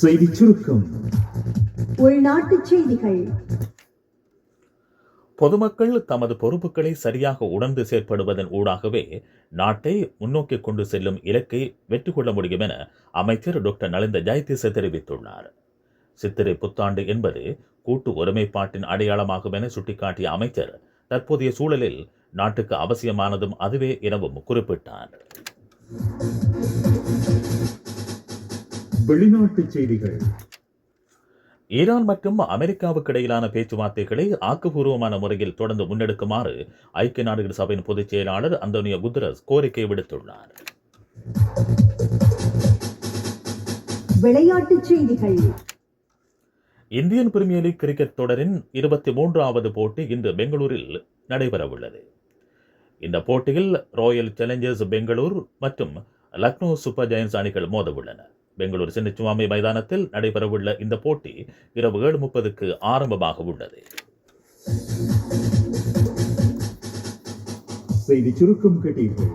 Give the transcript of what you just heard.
செய்திச் சுருக்கம். உள்நாட்டுச் செய்திகள். பொதுமக்கள் தமது பொறுப்புகளை சரியாக உணர்ந்து செயற்படுவதன் ஊடாகவே நாட்டை முன்னோக்கி கொண்டு செல்லும் இலக்கை வெற்றி கொள்ள முடியும் என அமைச்சர் டாக்டர் நலிந்த ஜெயதிச தெரிவித்துள்ளார். சித்திரை புத்தாண்டு என்பது கூட்டு ஒருமைப்பாட்டின் அடையாளமாகும் என சுட்டிக்காட்டிய அமைச்சர் தற்போதைய சூழலில் நாட்டுக்கு அவசியமானதும் அதுவே எனவும் குறிப்பிட்டார். வெளிநாட்டுச் செய்திகள். ஈரான் மற்றும் அமெரிக்காவுக்கு இடையிலான பேச்சுவார்த்தைகளை ஆக்கப்பூர்வமான முறையில் தொடர்ந்து முன்னெடுக்குமாறு ஐக்கிய நாடுகள் சபையின் பொதுச் செயலாளர் அந்தோனியோ குட்டரஸ் கோரிக்கை விடுத்துள்ளார். விளையாட்டுச் செய்திகள். இந்தியன் பிரீமியர் லீக் கிரிக்கெட் தொடரின் 23வது போட்டி இன்று பெங்களூரில் நடைபெறவுள்ளது. இந்த போட்டியில் ராயல் சேலஞ்சர்ஸ் பெங்களூர் மற்றும் லக்னோ சூப்பர் ஜெயன்ஸ் அணிகள் மோதவுள்ளன. பெங்களூர் சின்னசுவாமி மைதானத்தில் நடைபெறவுள்ள இந்த போட்டி இரவு 7:30க்கு ஆரம்பமாக உள்ளது. செய்திச் சுருக்கம் கேட்டீர்கள்.